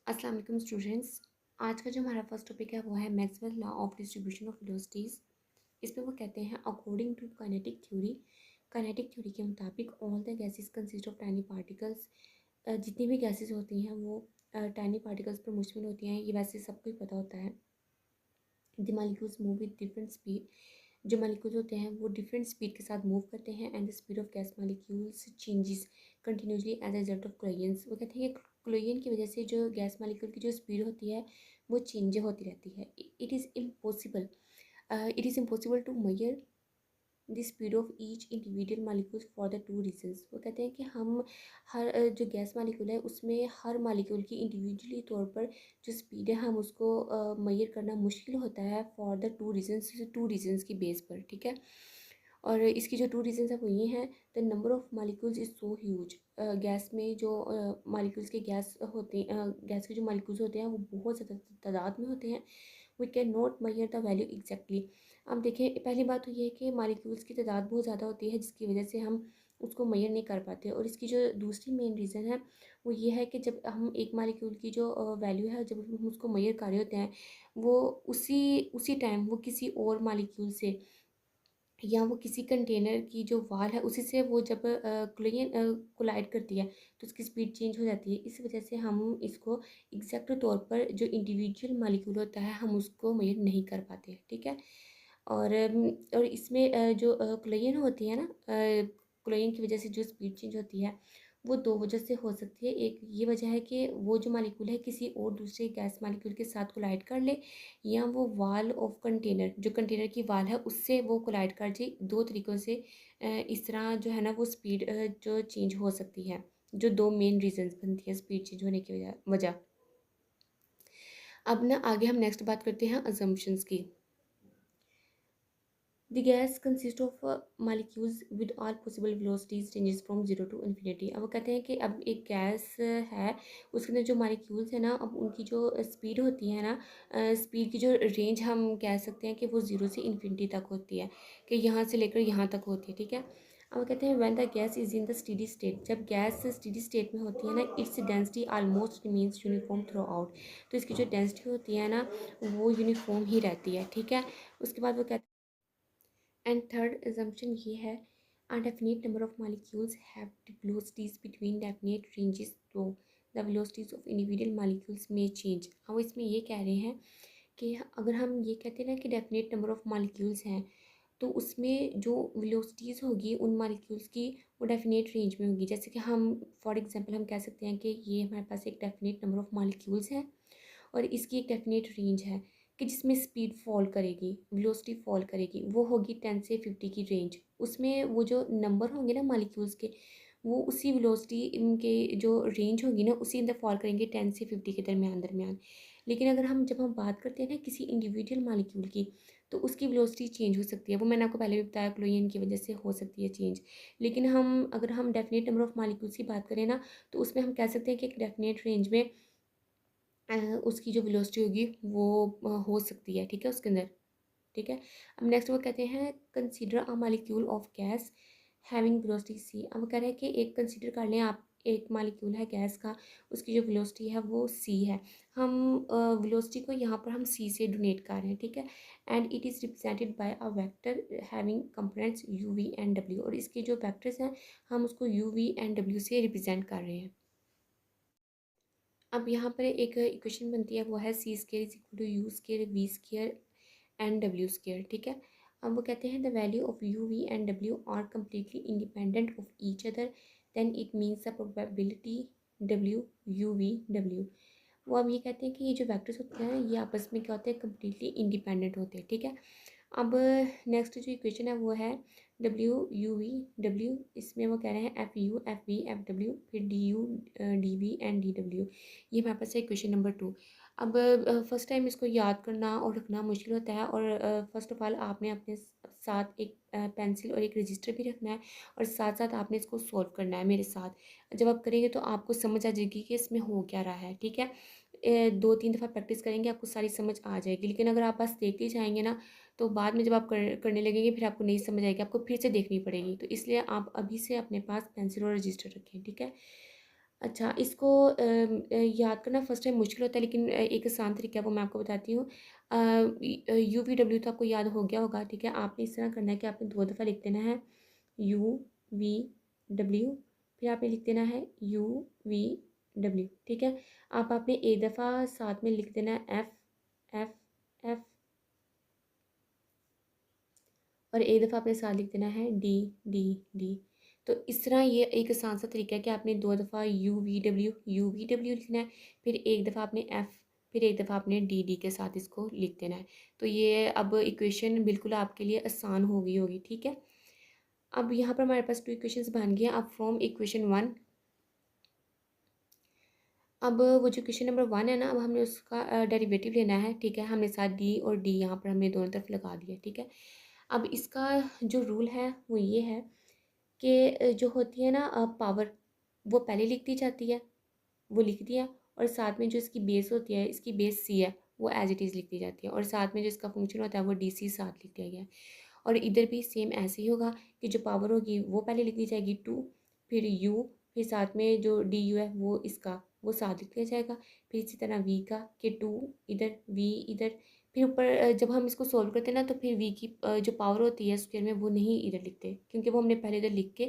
अस्सलाम वालेकुम स्टूडेंट्स। आज का जो हमारा फर्स्ट टॉपिक है वो है Maxwell law of distribution of velocities. इसमें वो कहते हैं अकॉर्डिंग टू काइनेटिक थ्योरी के मुताबिक all the gases consist of tiny particles. जितनी भी गैसेस होती हैं वो टाइनी पार्टिकल्स पर मुश्तमिल होती हैं। ये वैसे सबको ही पता होता है। The molecules move with different speed. जो मॉलिक्यूल्स होते हैं वो डिफरेंट स्पीड के साथ मूव करते हैं and the speed of gas molecules changes continuously as a result of collisions. वो कहते हैं कि कोलिजन की वजह से जो गैस मॉलिक्यूल की जो स्पीड होती है वो चेंज होती रहती है। It is impossible to measure the speed of each individual molecule for the two reasons. वो कहते हैं कि हम जो गैस मालिक्यूल है उसमें हर मालिक्यूल की इंडिविजुअली तौर पर जो स्पीड है हम उसको मेजर करना मुश्किल होता है फॉर द टू रीजंस की बेस पर। ठीक है। और इसकी जो टू रीजंस है वो ये हैं। The number of molecules is so huge. Gas में जो मालिक्यूल्स के गैस के जो मालिक्यूल्स होते हैं वो बहुत ज़्यादा तादाद में होते हैं। We can not measure the value exactly. अब देखिए, पहली बात तो ये है कि मालिक्यूल्स की तादाद बहुत ज़्यादा होती है जिसकी वजह से हम उसको मेजर नहीं कर पाते। और इसकी जो दूसरी मेन रीज़न है वो ये है कि जब हम एक मालिक्यूल की जो वैल्यू है जब हम उसको मेजर कर रहे होते हैं वो उसी उसी टाइम वो किसी और मालिक्यूल से या वो किसी कंटेनर की जो वाल है उसी से वो जब कोलाइड करती है तो उसकी स्पीड चेंज हो जाती है। इस वजह से हम इसको एग्जैक्ट तौर पर जो इंडिविजुअल मालिक्यूल होता है हम उसको मेजर नहीं कर पाते। ठीक है। और इसमें जो कोलिजन होती है ना, कोलिजन की वजह से जो स्पीड चेंज होती है वो दो वजह से हो सकती है। एक ये वजह है कि वो जो मालिक्यूल है किसी और दूसरे गैस मालिक्यूल के साथ कोलाइड कर ले, या वो वाल ऑफ कंटेनर जो कंटेनर की वाल है उससे वो कोलाइड कर जाए। दो तरीक़ों से इस तरह जो है ना वो स्पीड जो चेंज हो सकती है। जो दो मेन रीजंस बनती है स्पीड चेंज होने की वजह। अब ना आगे हम नेक्स्ट बात करते हैं अजम्पशंस की। The gas consists of molecules with all possible velocities ranges from zero to infinity. अब वो कहते हैं कि अब एक गैस है उसके अंदर जो मॉलिक्यूल्स है ना अब उनकी जो स्पीड होती है ना, स्पीड की जो रेंज हम कह सकते हैं कि वो ज़ीरो से इन्फिनिटी तक होती है, कि यहाँ से लेकर यहाँ तक होती है। ठीक है। अब वो कहते हैं when the gas is in the steady state. जब गैस स्टेडी स्टेट में होती है ना its density almost means uniform through out. तो इसकी जो डेंसिटी होती है ना वो यूनिफॉर्म ही रहती है। ठीक है। उसके बाद वो कहते हैं एंड थर्ड assumption ये है a definite number of molecules have velocities between definite ranges though the velocities of individual molecules may change। हम इसमें ये कह रहे हैं कि अगर हम ये कहते हैं ना कि डेफिनेट नंबर ऑफ मॉलिक्यूल्स हैं तो उसमें जो वेलोसिटीज़ होगी उन मॉलिक्यूल्स की वो डेफिनेट रेंज में होगी। जैसे कि हम फॉर एग्जांपल हम कह सकते हैं कि ये हमारे पास एक डेफिनेट नंबर ऑफ मॉलिक्यूल्स हैं और इसकी एक डेफिनेट रेंज है कि जिसमें स्पीड फॉल करेगी, वेलोसिटी फॉल करेगी, वो होगी 10 से 50 की रेंज। उसमें वो जो नंबर होंगे ना मॉलिक्यूल्स के वो उसी वेलोसिटी इनके जो रेंज होगी ना उसी अंदर फॉल करेंगे 10 से 50 के दरमियान दरमियान। लेकिन अगर हम जब हम बात करते हैं ना किसी इंडिविजुअल मॉलिक्यूल की तो उसकी वेलोसिटी चेंज हो सकती है। वो मैंने आपको पहले भी बताया क्लोरीन की वजह से हो सकती है चेंज। लेकिन अगर हम डेफिनेट नंबर ऑफ मॉलिक्यूल्स की बात करें ना तो उसमें हम कह सकते हैं कि एक डेफिनेट रेंज में उसकी जो वेलोसिटी होगी वो हो सकती है। ठीक है उसके अंदर। ठीक है। अब नेक्स्ट वो कहते हैं consider a molecule of gas having velocity c. अब वो कह रहे हैं कि एक कंसीडर कर लें आप एक मॉलिक्यूल है गैस का, उसकी जो वेलोसिटी है वो सी है। हम वेलोसिटी को यहाँ पर हम सी से डोनेट कर रहे हैं। ठीक है। And it is represented by a vector having components u we and डब्ल्यू। और इसके जो वेक्टर्स हैं हम उसको यू वी एंड डब्ल्यू से रिप्रेजेंट कर रहे हैं। अब यहाँ पर एक इक्वेशन बनती है वो है C square is equal to U square V square and W square. ठीक है। अब वो कहते हैं the value of U we and W are completely independent of each other then it means the probability W U V W. वो अब ये कहते हैं कि ये जो वैक्टर्स होते हैं ये आपस में क्या होते हैं कम्प्लीटली इंडिपेंडेंट होते हैं। ठीक है। अब नेक्स्ट जो इक्वेशन है वो है डब्ल्यू यू वी डब्ल्यू। इसमें वो कह रहे हैं f u f v f डब्ल्यू फिर d u d v and d डब्ल्यू। ये हमारे पास है इक्वेशन नंबर 2। अब फर्स्ट टाइम इसको याद करना और रखना मुश्किल होता है और फर्स्ट ऑफ ऑल आपने अपने साथ एक पेंसिल और एक रजिस्टर भी रखना है और साथ साथ आपने इसको सॉल्व करना है मेरे साथ। जब आप करेंगे तो आपको समझ आ जाएगी कि इसमें हो क्या रहा है। ठीक है। 2-3 दफ़ा प्रैक्टिस करेंगे आपको सारी समझ आ जाएगी। लेकिन अगर आप बस देखते जाएंगे ना तो बाद में जब आप करने लगेंगे फिर आपको नहीं समझ आएगी, आपको फिर से देखनी पड़ेगी। तो इसलिए आप अभी से अपने पास पेंसिल और रजिस्टर रखें। ठीक है। अच्छा, इसको याद करना फर्स्ट टाइम मुश्किल होता है, लेकिन एक आसान तरीका है वो मैं आपको बताती हूँ। यू वी डब्ल्यू तो आपको याद हो गया होगा, ठीक है। आपने इस तरह करना है कि आपने 2 दफ़ा लिख देना है यू वी डब्ल्यू, फिर आपने लिख देना है यू वी डब्ल्यू, ठीक है। आप आपने एक दफ़ा साथ में लिख देना है एफ़ एफ़ एफ़, और एक दफ़ा आपने साथ लिख देना है डी डी डी। तो इस तरह ये एक आसान सा तरीका है कि आपने 2 दफ़ा यू वी डब्ल्यू लिखना है, फिर एक दफ़ा आपने एफ़, फिर एक दफ़ा आपने डी डी के साथ इसको लिख देना है। तो ये अब इक्वेशन बिल्कुल आपके लिए आसान हो गई होगी, ठीक है। अब यहाँ पर हमारे पास 2 इक्वेशंस बन गई हैं। अब फ्रॉम इक्वेशन 1, अब वो जो इक्वेशन नंबर 1 है ना, अब हमने उसका डेरिवेटिव लेना है, ठीक है। हमने साथ डी और डी यहाँ पर हमने दोनों तरफ लगा दिया, ठीक है। अब इसका जो रूल है वो ये है कि जो होती है ना पावर, वो पहले लिख दी जाती है, वो लिख दिया, और साथ में जो इसकी बेस होती है, इसकी बेस सी है, वो एज इट इज़ लिख दी जाती है, और साथ में जो इसका फंक्शन होता है वो डी सी साथ लिख दिया गया है। और इधर भी सेम ऐसे ही होगा कि जो पावर होगी वो पहले लिख दी जाएगी 2, फिर यू, फिर साथ में जो डी यू है वो इसका वो साथ लिख दिया जाएगा। फिर इसी तरह वी का कि 2 इधर, वी इधर, फिर ऊपर जब हम इसको सॉल्व करते हैं ना, तो फिर वी की जो पावर होती है स्क्वायर में वो नहीं इधर लिखते, क्योंकि वो हमने पहले इधर लिख के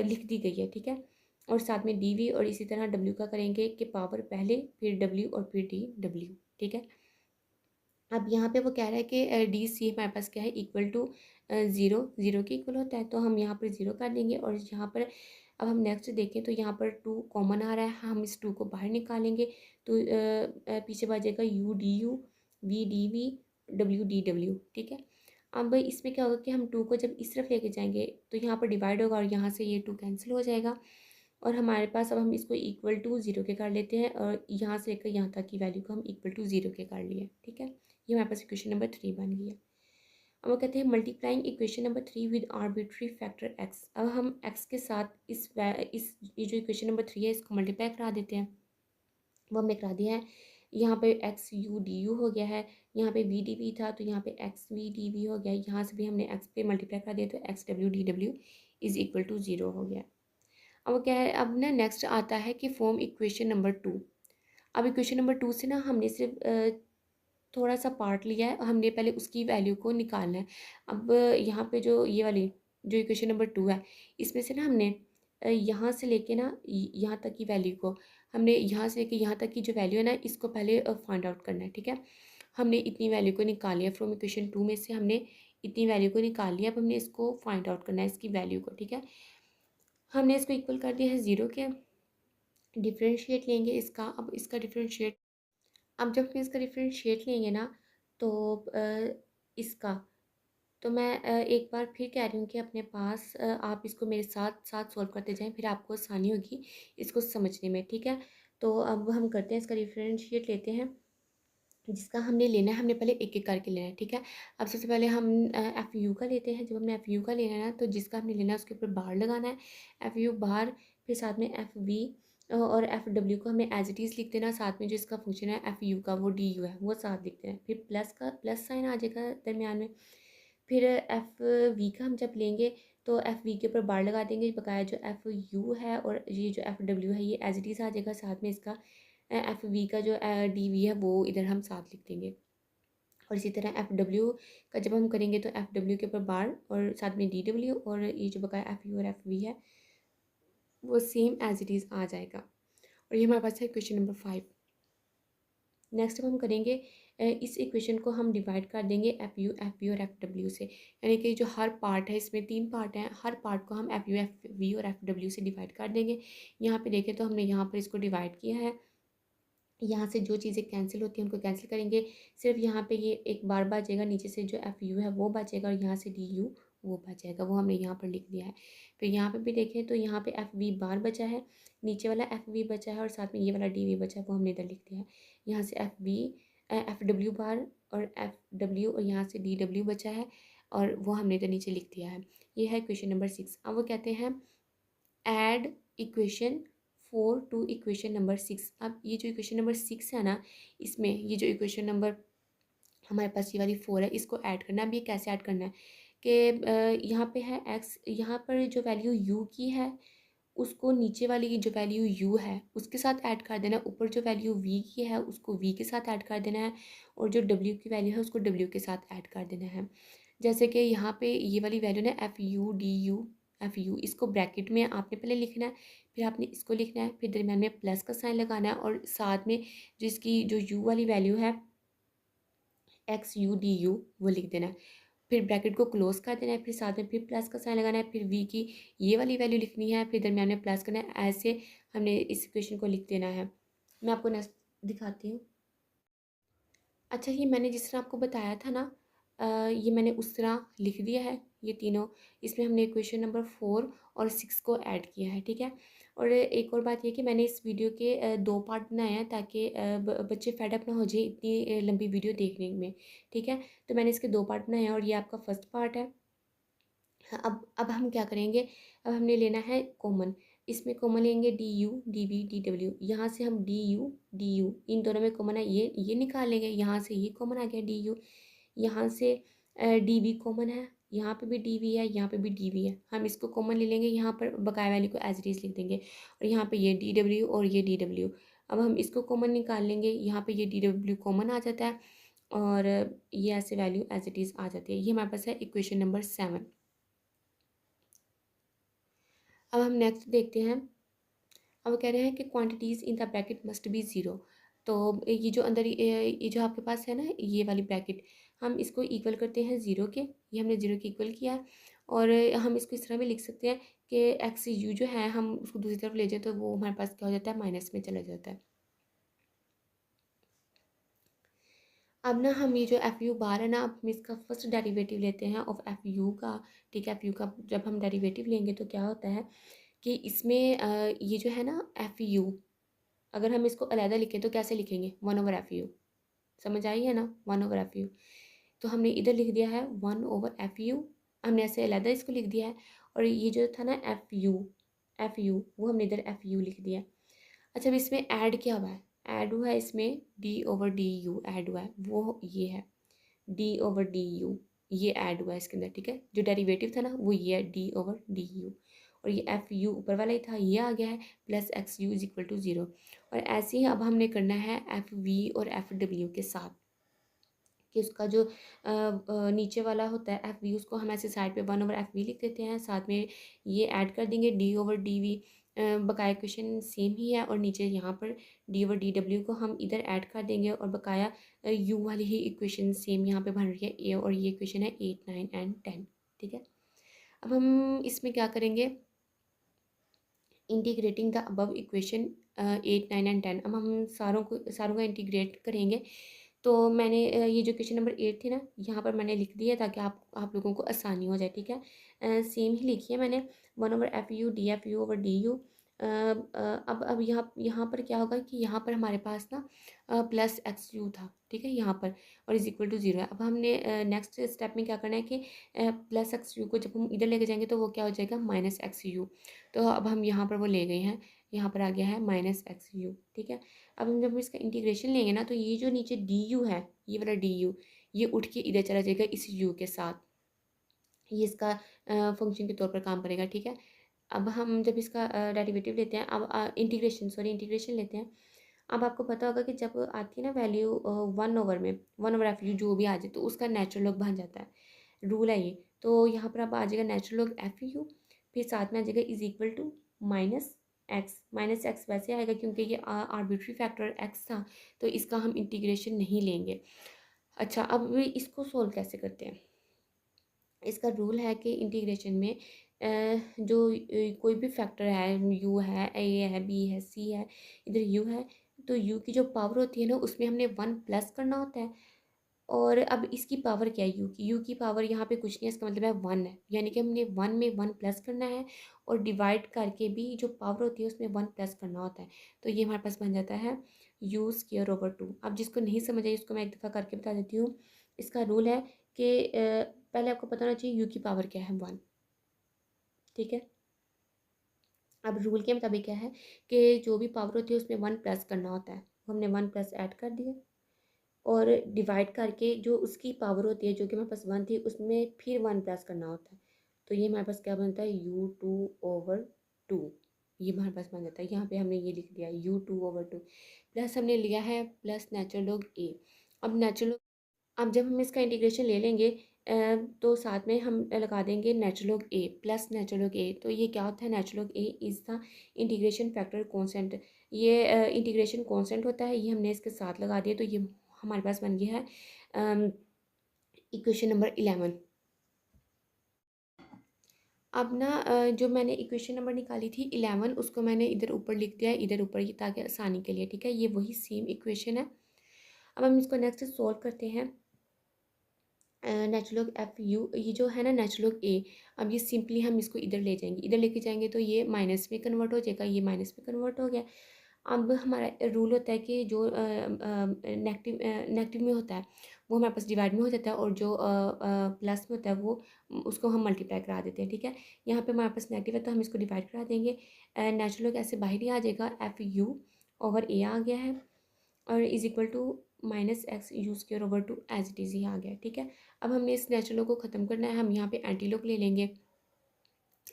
लिख दी गई है, ठीक है। और साथ में डी वी, और इसी तरह डब्ल्यू का करेंगे कि पावर पहले, फिर डब्ल्यू, और फिर डी डब्ल्यू, ठीक है। अब यहाँ पे वो कह रहा है कि डी सी हमारे पास क्या है, इक्वल टू ज़ीरो, ज़ीरो के इक्वल होता है, तो हम यहाँ पर ज़ीरो कर देंगे। और यहाँ पर अब हम नेक्स्ट देखें तो यहाँ पर 2 कॉमन आ रहा है, हम इस 2 को बाहर निकालेंगे, तो पीछे बचेगा U D you, we D we, W D W, ठीक है। अब इसमें क्या होगा कि हम 2 को जब इस तरफ लेके जाएंगे तो यहाँ पर डिवाइड होगा, और यहाँ से ये 2 कैंसिल हो जाएगा, और हमारे पास अब हम इसको इक्वल टू ज़ीरो के कर लेते हैं, और यहाँ से लेकर यहाँ तक की वैल्यू को हम इक्वल टू ज़ीरो के कर लिए, ठीक है। ये हमारे पास इक्वेशन नंबर 3 बन गई है। अब वो कहते हैं multiplying equation number 3 with arbitrary factor x. अब हम एक्स के साथ इस ये जो इक्वेशन नंबर 3 है इसको मल्टीप्लाई करा देते हैं। वो हमने करा दिया है। यहाँ पे एक्स यू डी यू हो गया है, यहाँ पे वी डी वी था तो यहाँ पे एक्स वी डी वी हो गया, यहाँ से भी हमने एक्स पे मल्टीप्लाई करा दिया तो x W D W is equal to zero हो गया। अब वो क्या है, अब ना नेक्स्ट आता है कि फॉर्म इक्वेशन नंबर 2। अब इक्वेशन नंबर 2 से ना हमने सिर्फ थोड़ा सा पार्ट लिया है, हमने पहले उसकी वैल्यू को निकालना है। अब यहाँ पे जो ये वाली जो इक्वेशन नंबर 2 है, इसमें से ना हमने यहाँ से लेके ना यहाँ तक की वैल्यू को, हमने यहाँ से लेके यहाँ तक की जो वैल्यू है ना, इसको पहले फाइंड आउट करना है, ठीक है। हमने इतनी वैल्यू को निकाल लिया फ्रॉम इक्वेशन 2 में से, हमने इतनी वैल्यू को निकाल लिया। अब हमने इसको फाइंड आउट करना है, इसकी वैल्यू को, ठीक है। हमने इसको इक्वल कर दिया है ज़ीरो के, डिफरेंशिएट लेंगे इसका। अब इसका डिफरेंशिएट, अब जब हम इसका डिफरेंशिएट लेंगे ना, तो इसका, तो मैं एक बार फिर कह रही हूँ कि अपने पास आप इसको मेरे साथ साथ सॉल्व करते जाएं, फिर आपको आसानी होगी इसको समझने में, ठीक है। तो अब हम करते हैं, इसका डिफरेंशिएट लेते हैं। जिसका हमने लेना है, हमने पहले एक एक करके लेना है, ठीक है। अब सबसे पहले हम एफ यू का लेते हैं। जब हमने एफ यू का लेना है ना, तो जिसका हमने लेना है उसके ऊपर बार लगाना है, एफ यू बार, फिर साथ में एफ वी, और एफ डब्ल्यू को हमें एज इट इज़ लिख देना, साथ में जो इसका फंक्शन है एफ यू का वो डी यू है वो साथ लिख देना, फिर प्लस का प्लस साइन आ जाएगा दरमियान में। फिर एफ वी का हम जब लेंगे तो एफ वी के ऊपर बार लगा देंगे, बकाया जो एफ यू है और ये जो एफ डब्ल्यू है ये एज इट इज़ आ जाएगा, साथ में इसका एफ वी का जो डी वी है वो इधर हम साथ लिख देंगे। और इसी तरह एफ डब्ल्यू का जब हम करेंगे तो एफ डब्ल्यू के ऊपर बार और साथ में डी डब्ल्यू, और ये जो बकाया एफ यू और एफ वी है वो सेम एज इट इज़ आ जाएगा। और ये हमारे पास है क्वेश्चन नंबर 5। नेक्स्ट अब हम करेंगे इस इक्वेशन को हम डिवाइड कर देंगे एफ यू एफ वी और एफ डब्ल्यू से, यानी कि जो हर पार्ट है, इसमें 3 पार्ट हैं, हर पार्ट को हम एफ यू एफ वी और एफ डब्ल्यू से डिवाइड कर देंगे। यहाँ पे देखें तो हमने यहाँ पर इसको डिवाइड किया है, यहाँ से जो चीज़ें कैंसिल होती हैं उनको कैंसिल करेंगे, सिर्फ यहाँ पे ये एक बार बचेगा, नीचे से जो एफ यू है वो बचेगा, और यहाँ से डी यू वो बचेगा, वो हमने यहाँ पर लिख दिया है। फिर यहाँ पे भी देखें तो यहाँ पे एफ वी बार बचा है, नीचे वाला एफ वी बचा है, और साथ में ये वाला डी वी बचा है वो हमने इधर लिख दिया है। यहाँ से एफ वी एफ डब्ल्यू बार और एफ डब्ल्यू, और यहाँ से डी डब्ल्यू बचा है, और वो हमने इधर नीचे लिख दिया है। ये है क्वेश्चन नंबर 6। अब वो कहते हैं add equation 4 to equation number 6। अब ये जो इक्वेशन नंबर 6 है ना, इसमें ये जो इक्वेशन नंबर हमारे पास ये वाली 4 है, इसको ऐड करना। अब ये कैसे ऐड करना है कि यहाँ पे है एक्स, यहाँ पर जो वैल्यू यू की है उसको नीचे वाली की जो वैल्यू u है उसके साथ ऐड कर देना है, ऊपर जो वैल्यू v की है उसको v के साथ ऐड कर देना है, और जो w की वैल्यू है उसको w के साथ ऐड कर देना है। जैसे कि यहाँ पे ये वाली वैल्यू ना F U D you, F you इसको ब्रैकेट में आपने पहले लिखना है, फिर आपने इसको लिखना है, फिर दरम्यान में प्लस का साइन लगाना है, और साथ में जिसकी जो u वाली वैल्यू है एक्स यू डी यू वो लिख देना है, फिर ब्रैकेट को क्लोज कर देना है, फिर साथ में फिर प्लस का साइन लगाना है, फिर v की ये वाली वैल्यू लिखनी है, फिर दरम्यान में प्लस करना है। ऐसे हमने इस इक्वेशन को लिख देना है। मैं आपको नेक्स्ट दिखाती हूँ। अच्छा, ये मैंने जिस तरह आपको बताया था ना, ये मैंने उस तरह लिख दिया है ये तीनों। इसमें हमने इक्वेशन नंबर 4 और 6 को ऐड किया है, ठीक है। और एक और बात ये कि मैंने इस वीडियो के 2 पार्ट बनाए हैं ताकि बच्चे फेड अप ना हो जाए इतनी लंबी वीडियो देखने में, ठीक है। तो मैंने इसके 2 पार्ट बनाए हैं और ये आपका फर्स्ट पार्ट है। हाँ, अब हम क्या करेंगे, अब हमने लेना है कॉमन। इसमें कॉमन लेंगे d u d v d डब्ल्यू, यहाँ से हम डी यू इन दोनों में कॉमन है, ये निकाल लेंगे, यहाँ से ये कॉमन आ गया डी यू, यहाँ से डी वी कॉमन है, यहाँ पे भी डी वी है, यहाँ पे भी डी वी है, हम इसको कॉमन ले लेंगे, यहाँ पर बकाया वैल्यू को एज इट इज लिख देंगे, और यहाँ पे ये डी डब्ल्यू और ये डी डब्ल्यू। अब हम इसको कॉमन निकाल लेंगे, यहाँ पे ये डी डब्ल्यू कॉमन आ जाता है, और ये ऐसे वैल्यू एज इट इज़ आ जाती है। ये हमारे पास है इक्वेशन नंबर 7। अब हम नेक्स्ट देखते हैं। अब वो कह रहे हैं कि quantities in the bracket must be zero. तो ये जो अंदर ये जो आपके पास है ना ये वाली ब्रैकेट, हम इसको इक्वल करते हैं ज़ीरो के, ये हमने ज़ीरो के इक्वल किया है। और हम इसको इस तरह भी लिख सकते हैं कि एक्स यू जो है हम उसको दूसरी तरफ ले जाए तो वो हमारे पास क्या हो जाता है, माइनस में चला जाता है। अब ना हम ये जो एफ यू बार है ना, अब हम इसका फर्स्ट डेरिवेटिव लेते हैं ऑफ एफ यू का, ठीक है। एफ यू का जब हम डेरिवेटिव लेंगे तो क्या होता है कि इसमें ये जो है ना एफ यू, अगर हम इसको अलहदा लिखें तो कैसे लिखेंगे, वन ओवर एफ यू, समझ आई है ना, वन ओवर एफ यू। तो हमने इधर लिख दिया है वन ओवर एफ यू, हमने ऐसे अलहदा इसको लिख दिया है। और ये जो था ना एफ यू वो हमने इधर एफ यू लिख दिया। अच्छा, अब इसमें ऐड क्या हुआ है, ऐड हुआ है इसमें D over D you add हुआ है, वो ये है डी ओवर डी यू, ये ऐड हुआ है इसके अंदर, ठीक है। जो डेरिवेटिव था ना वो ये है डी ओवर डी यू, और ये एफ यू ऊपर वाला ही था, ये आ गया है plus x u is equal to zero. और ऐसे ही अब हमने करना है एफ वी और एफ डब्ल्यू के साथ, कि उसका जो नीचे वाला होता है एफ वी उसको हम ऐसे साइड पे वन ओवर एफ वी लिख देते हैं, साथ में ये ऐड कर देंगे डी ओवर डी वी। बकाया क्वेश्चन सेम ही है, और नीचे यहाँ पर डी ओवर डी डब्ल्यू को हम इधर ऐड कर देंगे, और बकाया यू वाली ही इक्वेशन सेम यहाँ पे बन रही है ए, और ये इक्वेशन है 8 9 एंड 10, ठीक है। अब हम इसमें क्या करेंगे, integrating the above equation 8 9 and 10। अब हम सारों का इंटीग्रेट करेंगे। तो मैंने ये जो क्वेश्चन नंबर 8 थी ना यहाँ पर मैंने लिख दिया ताकि आप लोगों को आसानी हो जाए, ठीक है। सेम ही लिखी है मैंने, one over F U D F u over D you. अब यहाँ यहाँ पर क्या होगा कि यहाँ पर हमारे पास ना प्लस एक्स यू था, ठीक है, यहाँ पर, और इज इक्वल टू ज़ीरो है। अब हमने नेक्स्ट स्टेप में क्या करना है कि प्लस एक्स यू को जब हम इधर लेके जाएंगे तो वो क्या हो जाएगा, माइनस एक्स यू। तो अब हम यहाँ पर वो ले गए हैं, यहाँ पर आ गया है माइनस एक्स यू, ठीक है। अब हम जब इसका इंटीग्रेशन लेंगे ना तो ये जो नीचे डी यू है, ये वाला डी यू, ये उठ के इधर चला जाएगा इस यू के साथ, ये इसका फंक्शन के तौर पर काम करेगा, ठीक है। अब हम जब इसका डेरिवेटिव लेते हैं, अब इंटीग्रेशन लेते हैं। अब आपको पता होगा कि जब आती है ना value one over F you जो भी आ जाए तो उसका नेचुरल लॉग बन जाता है, रूल है ये। तो यहाँ पर अब आ जाएगा नेचुरल लॉग एफ यू, फिर साथ में आ जाएगा is equal to minus x वैसे आएगा क्योंकि ये आर्बिट्री फैक्टर एक्स था, तो इसका हम इंटीग्रेशन नहीं लेंगे। अच्छा, अब इसको सोल्व कैसे करते हैं, इसका रूल है कि इंटीग्रेशन में जो कोई भी फैक्टर है, यू है, ए है, बी है, सी है, इधर यू है, तो यू की जो पावर होती है ना उसमें हमने वन प्लस करना होता है। और अब इसकी पावर क्या है, यू की पावर यहाँ पे कुछ नहीं है, इसका मतलब है वन है, यानी कि हमने वन में वन प्लस करना है, और डिवाइड करके भी जो पावर होती है उसमें वन प्लस करना होता है। तो ये हमारे पास बन जाता है यू स्क्वायर ओवर टू। अब जिसको नहीं समझ आई उसको मैं एक दफ़ा करके बता देती हूँ। इसका रूल है कि पहले आपको पता होना चाहिए यू की पावर क्या है, वन, ठीक है। अब रूल के मुताबिक क्या है कि जो भी पावर होती है उसमें वन प्लस करना होता है, हमने वन प्लस ऐड कर दिया, और डिवाइड करके जो उसकी पावर होती है जो कि हमारे पास वन थी उसमें फिर वन प्लस करना होता है। तो ये हमारे पास क्या बनता है, यू टू ओवर टू, ये हमारे पास बन जाता है। यहाँ पे हमने ये लिख दिया u2/2 प्लस हमने लिया है प्लस नेचुरल लॉग ए। अब नेचुरल अब जब हम इसका इंटीग्रेशन ले लेंगे तो साथ में हम लगा देंगे नेचुरल लॉग ए प्लस नेचुरल लॉग ए। तो ये क्या होता है, natural log A is the integration factor constant. ये इंटीग्रेशन कांस्टेंट होता है, ये हमने इसके साथ लगा दिया, तो ये हमारे पास बन गया है इक्वेशन नंबर 11। अब ना जो मैंने इक्वेशन नंबर निकाली थी 11, उसको मैंने इधर ऊपर लिख दिया है, इधर ऊपर, ये ताकि आसानी के लिए, ठीक है। ये वही सेम इक्वेशन है। अब हम इसको नेक्स्ट सॉल्व करते हैं। नेचुरल लॉग एफ यू, ये जो है ना नेचुरल लॉग ए, अब ये सिंपली हम इसको इधर ले जाएंगे, इधर लेके जाएंगे तो ये माइनस में कन्वर्ट हो जाएगा, ये माइनस में कन्वर्ट हो गया। अब हमारा रूल होता है कि जो नेगेटिव नेगेटिव में होता है वो हमारे पास डिवाइड में हो जाता है, और जो प्लस में होता है वो उसको हम मल्टीप्लाई करा देते हैं, ठीक है। यहाँ पे हमारे पास नेगेटिव है तो हम इसको डिवाइड करा देंगे। नेचुरल लॉग ऐसे बाहर ही आ जाएगा, एफ यू ओवर ए आ गया है, और is equal to minus x u square over 2 as it is ही आ गया, ठीक है। अब हमने इस नेचुरल लॉग को ख़त्म करना है, हम यहाँ पे एंटी लॉग ले लेंगे।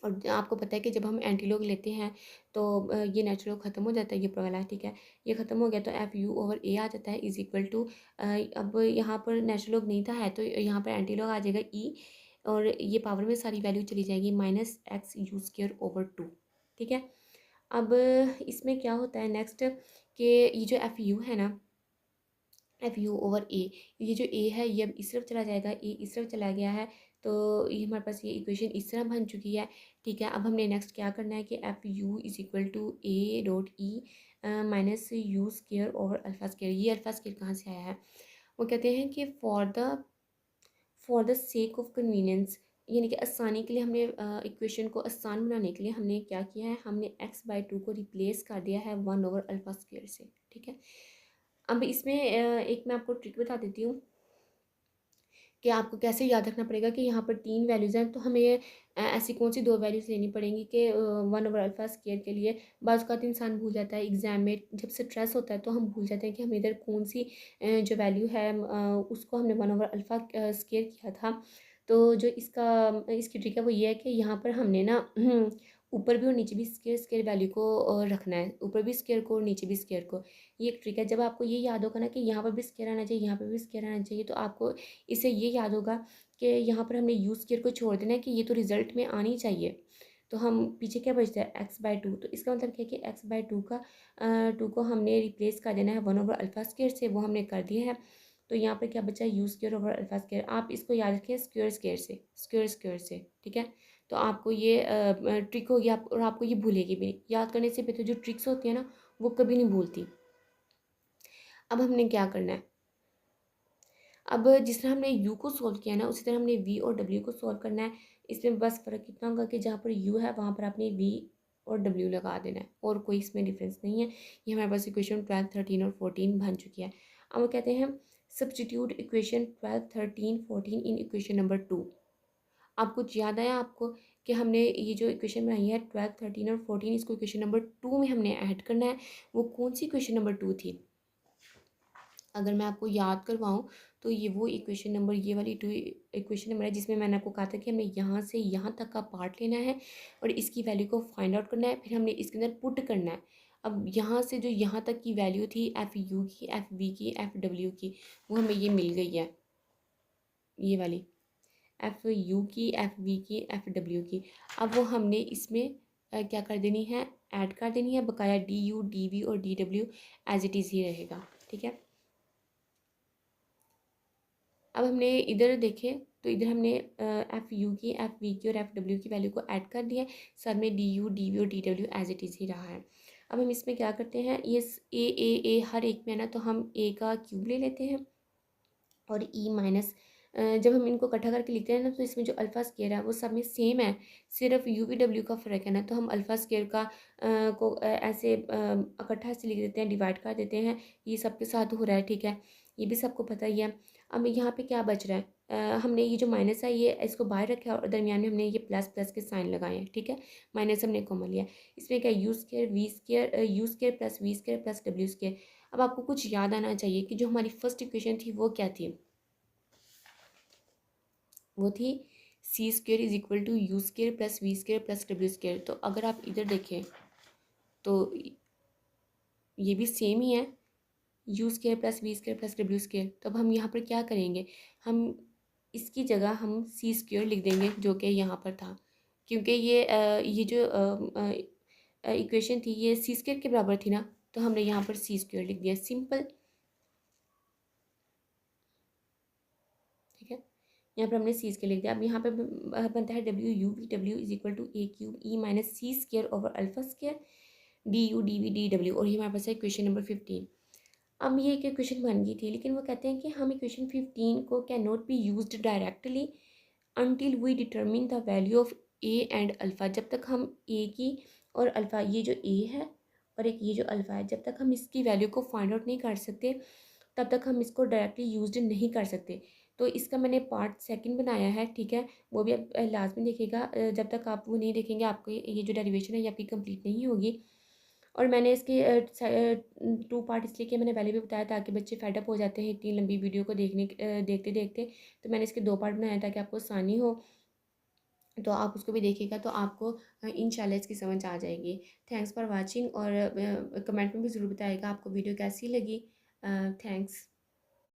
और आपको पता है कि जब हम एंटी लॉग लेते हैं तो ये नेचुरल लॉग ख़त्म हो जाता है, ये ऊपर वाला, ठीक है। ये ख़त्म हो गया तो एफ यू ओवर ए आ जाता है इज इक्वल टू, अब यहाँ पर नेचुरल लॉग नहीं था है तो यहाँ पर एंटी लॉग आ जाएगा ई, और ये पावर में सारी वैल्यू चली जाएगी, minus x u square over 2, ठीक है। अब इसमें क्या होता है नेक्स्ट, कि ये जो एफ यू है ना, एफ यू ओवर ए, ये जो ए है ये अब इस तरफ चला जाएगा, ए इस तरफ चला गया है, तो ये हमारे पास ये इक्वेशन इस तरह बन चुकी है, ठीक है। अब हमने नेक्स्ट क्या करना है कि f u is equal to a dot e minus u square over alpha square. ये अल्फा स्केयर कहाँ से आया है, वो कहते हैं कि for the sake of convenience, यानी कि आसानी के लिए हमने इक्वेशन को आसान बनाने के लिए हमने क्या किया है, हमने x/2 को रिप्लेस कर दिया है 1/अल्फा स्क्वायर से, ठीक है। अब इसमें एक मैं आपको ट्रिक बता देती हूँ कि आपको कैसे याद रखना पड़ेगा कि यहाँ पर 3 वैल्यूज़ हैं, तो हमें ऐसी कौन सी 2 वैल्यूज़ लेनी पड़ेंगी कि 1/अल्फा स्क्वायर के लिए बाज़ औक़ात इंसान भूल जाता है एग्ज़ाम में, जब स्ट्रेस होता है तो हम भूल जाते हैं कि हम इधर कौन सी जो वैल्यू है उसको हमने 1/अल्फा स्क्वायर किया था। तो जो इसकी ट्रिक है वो ये है कि यहाँ पर हमने ना ऊपर भी और नीचे भी स्क्वायर वैल्यू को रखना है, ऊपर भी स्क्वायर को और नीचे भी स्क्वायर को। ये एक ट्रिक है, जब आपको ये याद होगा ना कि यहाँ पर भी स्क्वायर आना चाहिए, यहाँ पर भी स्क्वायर आना चाहिए, तो आपको इससे ये याद होगा कि यहाँ पर हमने यू स्क्वायर को छोड़ देना है कि ये तो रिजल्ट में आनी चाहिए। तो हम पीछे क्या बचता है x/2, तो इसका मतलब क्या है कि x/2 का 2 को हमने रिप्लेस कर देना है 1/अल्फा स्क्वायर से, वो हमने कर दिया है। तो यहाँ पर क्या बचा है, you square over alpha square. आप इसको याद रखें स्क्वायर स्क्वायर से, स्क्वायर स्क्वायर से, ठीक है। तो आपको ये ट्रिक होगी, आप और आपको ये भूलेगी भी नहीं। याद करने से बेहतर जो ट्रिक्स होती है ना वो कभी नहीं भूलती। अब हमने क्या करना है, अब जिस तरह हमने u को सॉल्व किया ना उसी तरह हमने v और w को सॉल्व करना है। इसमें बस फ़र्क इतना होगा कि जहाँ पर u है वहाँ पर आपने v और w लगा देना है, और कोई इसमें डिफरेंस नहीं है। ये हमारे पास इक्वेशन 12, 13 और 14 बन चुकी है। अब वो कहते हैं substitute equation 12, 13, 14 in equation number 2। अब कुछ याद आया आपको कि हमने ये जो इक्वेशन बनाई है 12, 13 और 14, इसको इक्वेशन नंबर 2 में हमने ऐड करना है। वो कौन सी इक्वेशन नंबर 2 थी, अगर मैं आपको याद करवाऊँ तो ये वो इक्वेशन नंबर, ये वाली 2 इक्वेशन नंबर है जिसमें मैंने आपको कहा था कि हमें यहाँ से यहाँ तक का पार्ट लेना है और इसकी वैल्यू को फाइंड आउट करना है, फिर हमने इसके अंदर पुट करना है। अब यहाँ से जो यहाँ तक की वैल्यू थी एफ यू की, एफ वी की, एफ डब्ल्यू की, वो हमें ये मिल गई है, ये वाली एफ यू की, एफ वी की, एफ डब्ल्यू की। अब वो हमने इसमें क्या कर देनी है, ऐड कर देनी है, बकाया डी यू, डी वी और डी डब्ल्यू एज इट इज़ ही रहेगा, ठीक है। अब हमने इधर देखें तो इधर हमने एफ यू की, एफ वी की और एफ डब्ल्यू की वैल्यू को ऐड कर दिया है, सब में डी यू, डी वी और डी डब्ल्यू एज इट इज़ ही रहा है। अब हम इसमें क्या करते हैं, ये ए हर एक में है ना, तो हम ए का क्यूब ले लेते हैं और ई माइनस, जब हम इनको इकट्ठा करके लिखते हैं ना तो इसमें जो अल्फ़ा स्क्वायर है वो सब में सेम है, सिर्फ यू वी डब्ल्यू का फ़र्क है ना, तो हम अल्फ़ा स्क्वायर का ऐसे इकट्ठा से लिख देते हैं, डिवाइड कर देते हैं। ये सबके साथ हो रहा है, ठीक है, ये भी सबको पता ही है। अब यहाँ पे क्या बच रहा है, हमने ये जो माइनस है ये इसको बाहर रखा है और दरमियान में हमने ये प्लस प्लस के साइन लगाए हैं, ठीक है। माइनस हमने कॉमन लिया, इसमें क्या u square v square, u square plus v square plus डब्ल्यू स्क्वायर। अब आपको कुछ याद आना चाहिए कि जो हमारी फर्स्ट इक्वेशन थी वो क्या थी, वो थी c square is equal to u square plus v square plus डब्ल्यू स्क्वेयर। तो अगर आप इधर देखें तो ये भी सेम ही है, u square plus v square plus डब्ल्यू स्केयर। तो अब हम यहाँ पर क्या करेंगे, हम इसकी जगह हम सी स्क्वेयर लिख देंगे जो कि यहाँ पर था, क्योंकि ये जो इक्वेशन थी ये सी स्क्वेयर के बराबर थी ना, तो हमने यहाँ पर सी स्क्वेयर लिख दिया, सिंपल। ठीक है, यहाँ पर हमने सी स्क्वेयर लिख दिया। अब यहाँ पे बनता है W U V W is equal to A cube E minus C square over alpha square D u d v d W, और ये हमारे पास है इक्वेशन नंबर 15। अब ये एक इक्वेशन बन गई थी, लेकिन वो कहते हैं कि हम इक्वेशन 15 को can not be used directly until we determine the value of a and alpha. जब तक हम ए की और अल्फ़ा, ये जो ए है और एक ये जो अल्फ़ा है, जब तक हम इसकी वैल्यू को फाइंड आउट नहीं कर सकते तब तक हम इसको डायरेक्टली यूज्ड नहीं कर सकते। तो इसका मैंने पार्ट सेकंड बनाया है, ठीक है, वो भी अब लाजमी देखिएगा। जब तक आप वो नहीं देखेंगे आपको ये जो डेरिवेशन है ये आपकी कंप्लीट नहीं होगी। और मैंने इसके 2 पार्ट इसलिए कि मैंने पहले भी बताया ताकि बच्चे फेडअप हो जाते हैं इतनी लंबी वीडियो को देखते देखते, तो मैंने इसके 2 पार्ट बनाए ताकि आपको आसानी हो। तो आप उसको भी देखिएगा तो आपको इंशाल्लाह इसकी समझ आ जाएगी। थैंक्स फॉर वाचिंग, और कमेंट में भी ज़रूर बताइएगा आपको वीडियो कैसी लगी। थैंक्स।